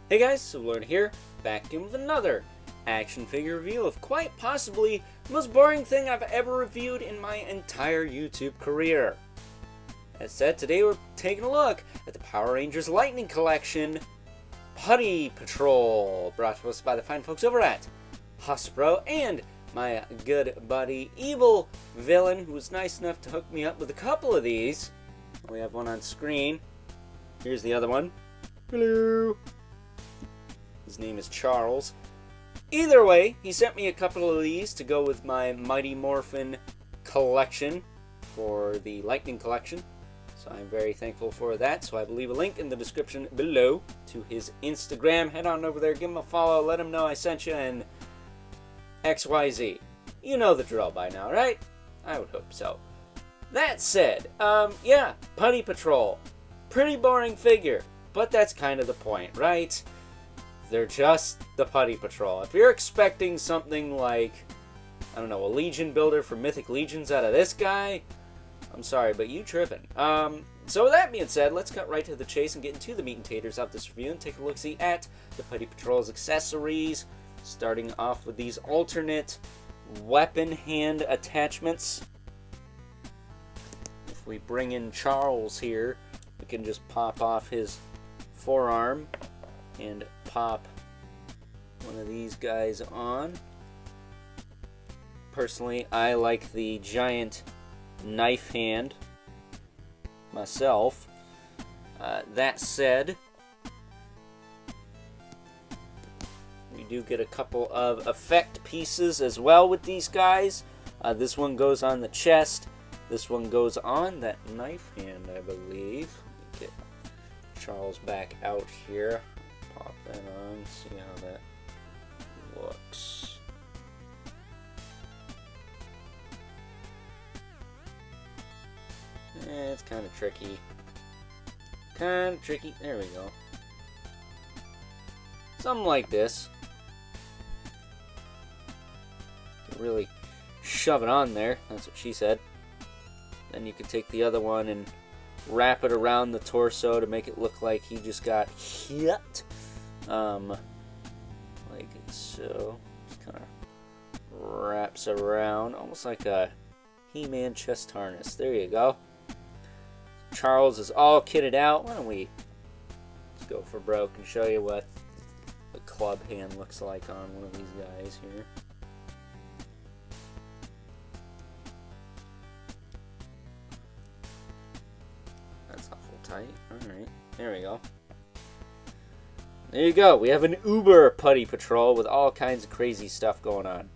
Hey guys, Sublord here, back in with another action figure review of quite possibly the most boring thing I've ever reviewed in my entire YouTube career. As said, today we're taking a look at the Power Rangers Lightning Collection, Putty Patrol, brought to us by the fine folks over at Hasbro, and my good buddy Evil Villain, who was nice enough to hook me up with a couple of these. We have one on screen. Here's the other one. Hello. His name is Charles. Either way, he sent me a couple of these to go with my Mighty Morphin collection for the Lightning Collection. So I'm very thankful for that. So I will leave a link in the description below to his Instagram. Head on over there, give him a follow, let him know I sent you, and XYZ. You know the drill by now, right? I would hope so. That said, yeah, Putty Patrol. Pretty boring figure, but that's kind of the point, right? They're just the Putty Patrol. If you're expecting something like, I don't know, a Legion builder for Mythic Legions out of this guy, I'm sorry, but you tripping. So with that being said, let's cut right to the chase and get into the meat and taters of this review and take a look-see at the Putty Patrol's accessories, starting off with these alternate weapon hand attachments. If we bring in Charles here, we can just pop off his forearm and pop one of these guys on. Personally, I like the giant knife hand myself. That said, we do get a couple of effect pieces as well with these guys. This one goes on the chest. This one goes on that knife hand, I believe. Let me get Charles back out here. Pop that on, see how that looks. It's kind of tricky. There we go. Something like this. Can really shove it on there. That's what she said. Then you could take the other one and wrap it around the torso to make it look like he just got hit. Like so. Just kind of wraps around, almost like a He-Man chest harness. There you go. Charles is all kitted out. Why don't we just go for broke and show you what the club hand looks like on one of these guys here. That's awful tight. Alright, there we go. There you go. We have an Uber Putty Patrol with all kinds of crazy stuff going on.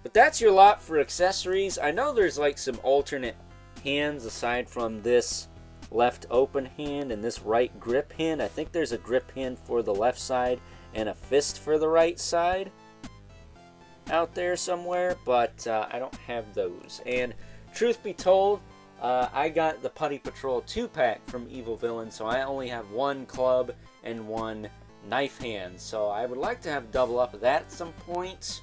But that's your lot for accessories. I know there's like some alternate hands aside from this left open hand and this right grip hand. I think there's a grip hand for the left side and a fist for the right side out there somewhere, but I don't have those. And truth be told, I got the Putty Patrol 2-pack from Evil Villain, so I only have one club and one knife hand. So I would like to have double up of that at some point.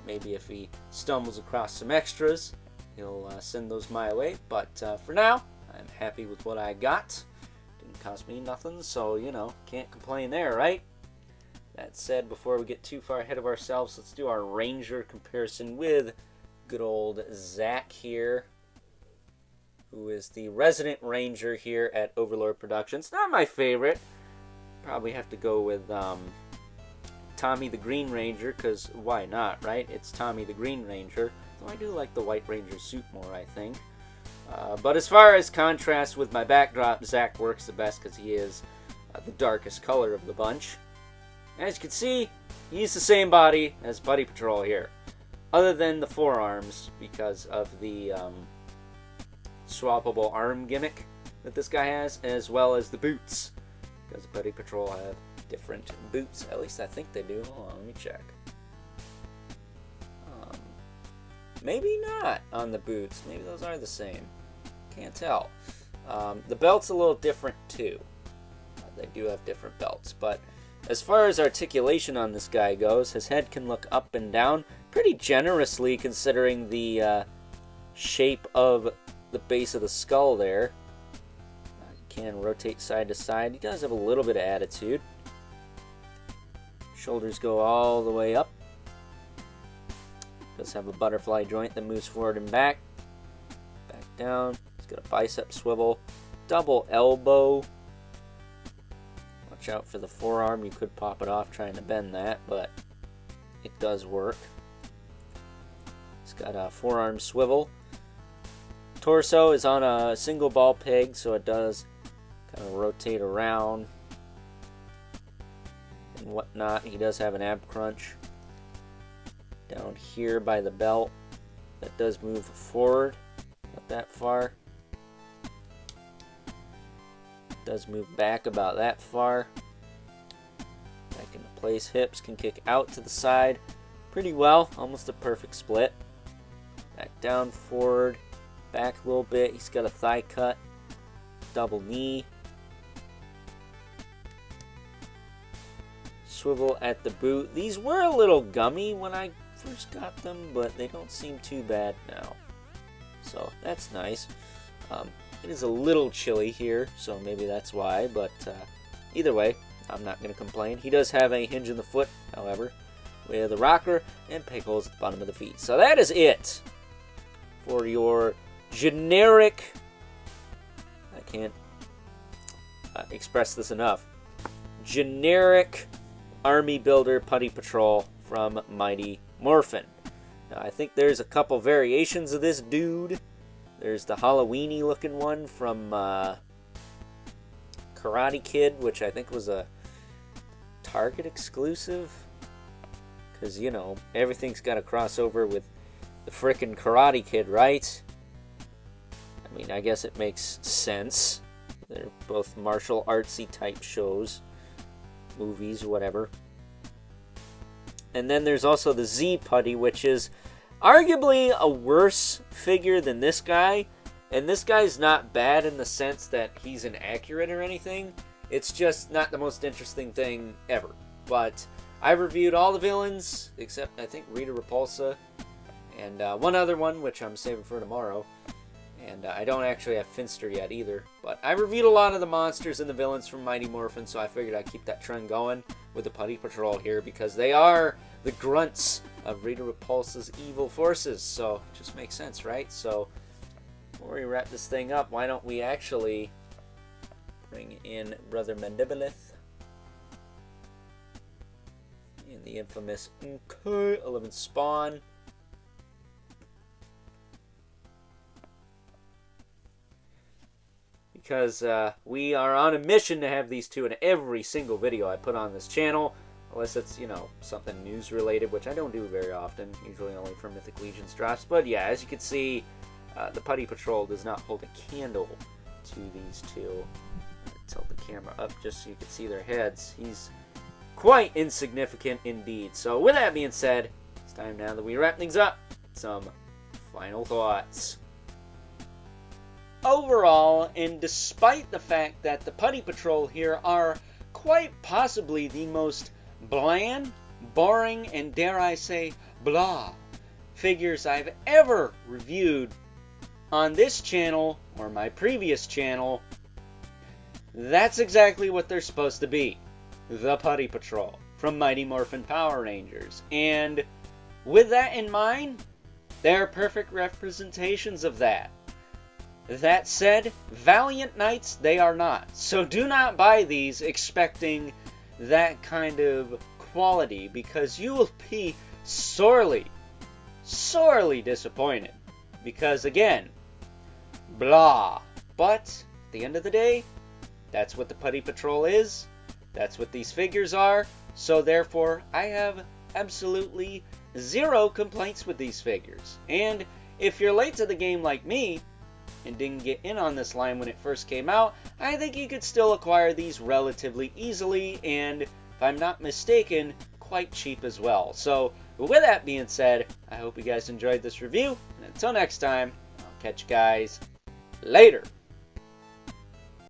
Maybe if he stumbles across some extras, he'll send those my way. But for now, I'm happy with what I got. Didn't cost me nothing, so, you know, can't complain there, right? That said, before we get too far ahead of ourselves, let's do our Ranger comparison with good old Zach here, who is the resident Ranger here at Overlord Productions. Not my favorite. Probably have to go with Tommy the Green Ranger, because why not, right? It's Tommy the Green Ranger. Though I do like the White Ranger suit more, I think. But as far as contrast with my backdrop, Zach works the best because he is the darkest color of the bunch. As you can see, he's the same body as Putty Patrol here, other than the forearms because of the swappable arm gimmick that this guy has, as well as the boots, because Putty Patrol have different boots. At least I think they do. Hold on, let me check. Maybe not on the boots. Maybe those are the same. Can't tell. The belt's a little different too. They do have different belts, but as far as articulation on this guy goes, his head can look up and down pretty generously considering the shape of the base of the skull there. can rotate side to side. He does have a little bit of attitude. Shoulders go all the way up. Does have a butterfly joint that moves forward and back. Back down. He's got a bicep swivel. Double elbow. Watch out for the forearm. You could pop it off trying to bend that, but it does work. He's got a forearm swivel. Torso is on a single ball peg, so it does kind of rotate around and whatnot. He does have an ab crunch down here by the belt that does move forward, not that far. It does move back about that far. Back into place. Hips can kick out to the side pretty well, almost a perfect split. Back down, forward, back a little bit. He's got a thigh cut, double knee. Swivel at the boot. These were a little gummy when I first got them, but they don't seem too bad now. So that's nice. It is a little chilly here, so maybe that's why, but either way, I'm not going to complain. He does have a hinge in the foot, however, with a rocker and peg holes at the bottom of the feet. So that is it for your generic, I can't express this enough, generic army builder Putty Patrol from Mighty Morphin. Now, I think there's a couple variations of this dude. There's the Halloween-y looking one from Karate Kid, which I think was a Target exclusive. Because, you know, everything's got to cross over with the frickin' Karate Kid, right? I mean, I guess it makes sense. They're both martial artsy type shows, movies, whatever. And then there's also the Z Putty, which is arguably a worse figure than this guy. And this guy's not bad in the sense that he's inaccurate or anything. It's just not the most interesting thing ever. But I've reviewed all the villains, except I think Rita Repulsa, and one other one, which I'm saving for tomorrow. And I don't actually have Finster yet either. But I reviewed a lot of the monsters and the villains from Mighty Morphin, so I figured I'd keep that trend going with the Putty Patrol here, because they are the grunts of Rita Repulsa's evil forces. So it just makes sense, right? So before we wrap this thing up, why don't we actually bring in Brother Mandibilith and the infamous 11 Spawn. Because we are on a mission to have these two in every single video I put on this channel. Unless it's, you know, something news related, which I don't do very often. Usually only for Mythic Legions drops. But yeah, as you can see, the Putty Patrol does not hold a candle to these two. Tilt the camera up just so you can see their heads. He's quite insignificant indeed. So with that being said, it's time now that we wrap things up. Some final thoughts. Overall, and despite the fact that the Putty Patrol here are quite possibly the most bland, boring, and dare I say, blah figures I've ever reviewed on this channel or my previous channel, that's exactly what they're supposed to be. The Putty Patrol from Mighty Morphin Power Rangers. And with that in mind, they're perfect representations of that. That said, valiant knights they are not. So do not buy these expecting that kind of quality, because you will be sorely, sorely disappointed. Because again, blah. But at the end of the day, that's what the Putty Patrol is. That's what these figures are. So therefore, I have absolutely zero complaints with these figures. And if you're late to the game like me, and didn't get in on this line when it first came out, I think you could still acquire these relatively easily, and if I'm not mistaken, quite cheap as well. So with that being said, I hope you guys enjoyed this review, and until next time, I'll catch you guys later.